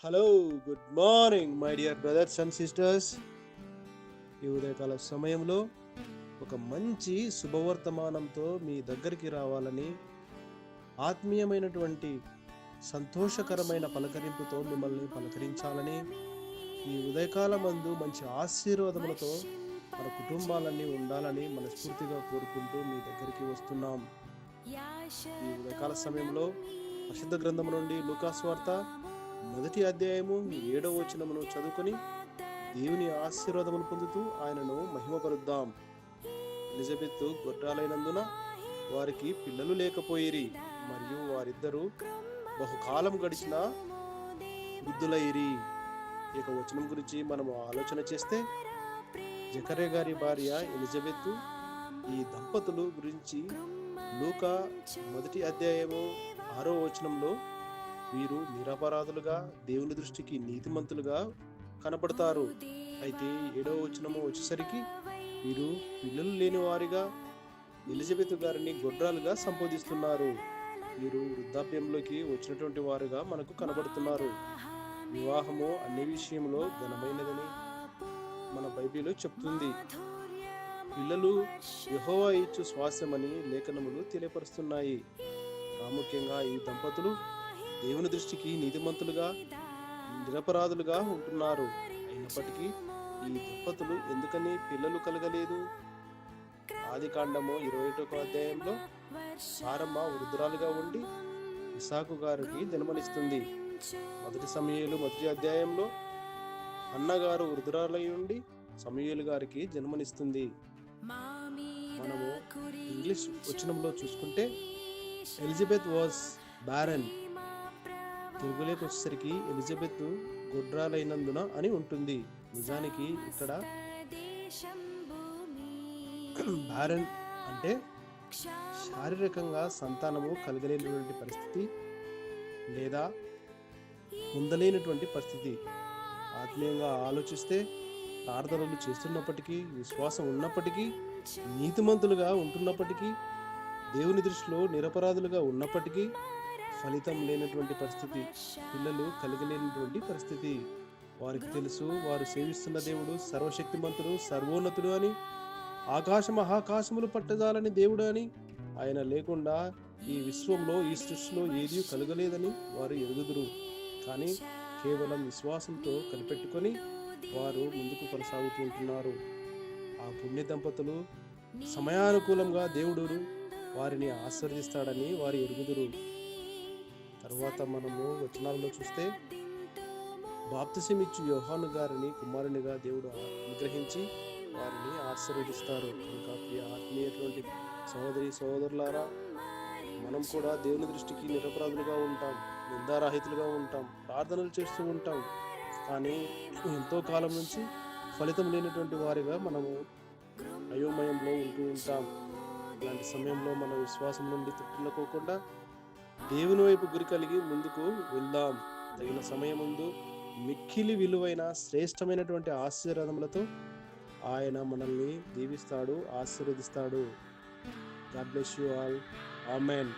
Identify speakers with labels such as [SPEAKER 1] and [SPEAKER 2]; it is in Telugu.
[SPEAKER 1] Hello, good morning my dear brothers and sisters. ఈ ఉదయకాల సమయంలో ఒక మంచి శుభవర్తమానంతో మీ దగ్గరికి రావాలని, ఆత్మీయమైనటువంటి సంతోషకరమైన పలకరింపుతో మిమ్మల్ని పలకరించాలని, ఈ ఉదయకాల మందు మంచి ఆశీర్వాదములతో మన కుటుంబాలన్నీ ఉండాలని మనస్ఫూర్తిగా కోరుకుంటూ మీ దగ్గరికి వస్తున్నాం. ఈ ఉదయకాల సమయంలో పరిశుద్ధ గ్రంథం నుండి లూకాసు వార్త 1వ అధ్యాయము 7వ వచనమును చదువుకొని దేవుని ఆశీర్వాదములు పొందుతూ ఆయనను మహిమపరుద్దాం. ఎలిజబెత్ గొడ్రాలైనందున వారికి పిల్లలు లేకపోయిరి, మరియు వారిద్దరూ బహుకాలం గడిచిన వృద్ధులైరి. ఇక వచనం గురించి మనము ఆలోచన చేస్తే, జకర్యా గారి భార్య ఎలిజబెత్ ఈ దంపతులు గురించి లూకా 1వ అధ్యాయము 6వ వచనంలో వీరు నిరపరాధులుగా, దేవుని దృష్టికి నీతిమంతులుగా కనపడతారు. అయితే 7వ వచనము వచ్చేసరికి వీరు పిల్లలు లేని వారిగా ఎలిజబెత్ గారిని గొడ్రాలుగా సంబోధిస్తున్నారు. వీరు వృద్ధాప్యంలోకి వచ్చినటువంటి వారుగా మనకు కనబడుతున్నారు. వివాహము అన్ని విషయంలో ఘనమైనదని మన బైబిల్ చెప్తుంది. పిల్లలు యెహోవా ఇచ్చు స్వాస్యమని లేఖనములు తెలియపరుస్తున్నాయి. ప్రాముఖ్యంగా ఈ దంపతులు దేవుని దృష్టికి నీతిమంతులుగా, నిరపరాధులుగా ఉంటున్నారు. అయినప్పటికీ ఈ దంపతులు ఎందుకని పిల్లలు కలగలేదు? ఆదికాండము 21వ అధ్యాయంలో సారమ్మ వృద్ధురాలుగా ఉండి ఇసాకు గారికి జన్మనిస్తుంది. 1 సమూయేలు 1వ అధ్యాయంలో అన్నగారు వృద్ధురాలై ఉండి సమూయేలు గారికి జన్మనిస్తుంది. మనము ఇంగ్లీష్ వచనంలో చూసుకుంటే ఎలిజబెత్ వాజ్ బారన్, తెలుగులోకి వచ్చేసరికి ఎలిజబెత్ గొడ్రాలైనందున అని ఉంటుంది. నిజానికి ఇక్కడ బారన్ అంటే శారీరకంగా సంతానము కలగలేనటువంటి పరిస్థితి, లేదా పొందలేనటువంటి పరిస్థితి. ఆత్మీయంగా ఆలోచిస్తే ప్రార్థనలు చేస్తున్నప్పటికీ, విశ్వాసం ఉన్నప్పటికీ, నీతిమంతులుగా ఉంటున్నప్పటికీ, దేవుని దృష్టిలో నిరపరాధులుగా ఉన్నప్పటికీ ఫలితం లేనటువంటి పరిస్థితి, పిల్లలు కలిగలేనటువంటి పరిస్థితి. వారికి తెలుసు, వారు సేవిస్తున్న దేవుడు సర్వశక్తిమంతుడు, సర్వోన్నతుడు అని, ఆకాశ మహాకాశములు పట్టజాలని దేవుడు అని, ఆయన లేకుండా ఈ విశ్వంలో, ఈ సృష్టిలో ఏదీ కలగలేదని వారు ఎరుగుదురు. కానీ కేవలం విశ్వాసంతో కనిపెట్టుకొని వారు ముందుకు కొనసాగుతూ ఉంటున్నారు. ఆ పుణ్య దంపతులు సమయానుకూలంగా దేవుడు వారిని ఆశీర్వదిస్తాడని వారు ఎరుగుదురు. తర్వాత మనము వచనాలలో చూస్తే, బాప్తిసమిచ్చు యోహాను గారిని కుమారునిగా దేవుడు అనుగ్రహించి వారిని ఆశీర్వదిస్తారు. ఇంకా ఆత్మీయటువంటి సహోదరి సహోదరులారా, మనం కూడా దేవుని దృష్టికి నిరపరాధులుగా ఉంటాం, నిందారాహితులుగా ఉంటాం, ప్రార్థనలు చేస్తూ ఉంటాం. కానీ ఎంతో కాలం నుంచి ఫలితం లేనటువంటి వారిగా మనము అయోమయంలో ఉంటూ ఉంటాం. ఇలాంటి సమయంలో మన విశ్వాసం నుండి తృప్తిలకోకుండా దేవుని వైపు గురి కలిగి ముందుకు వెళ్దాం. తగిన సమయం ముందు మిక్కిలి విలువైన శ్రేష్టమైనటువంటి ఆశీర్వాదములతో ఆయన మనల్ని దీవిస్తాడు, ఆశీర్వదిస్తాడు. God bless you all. Amen.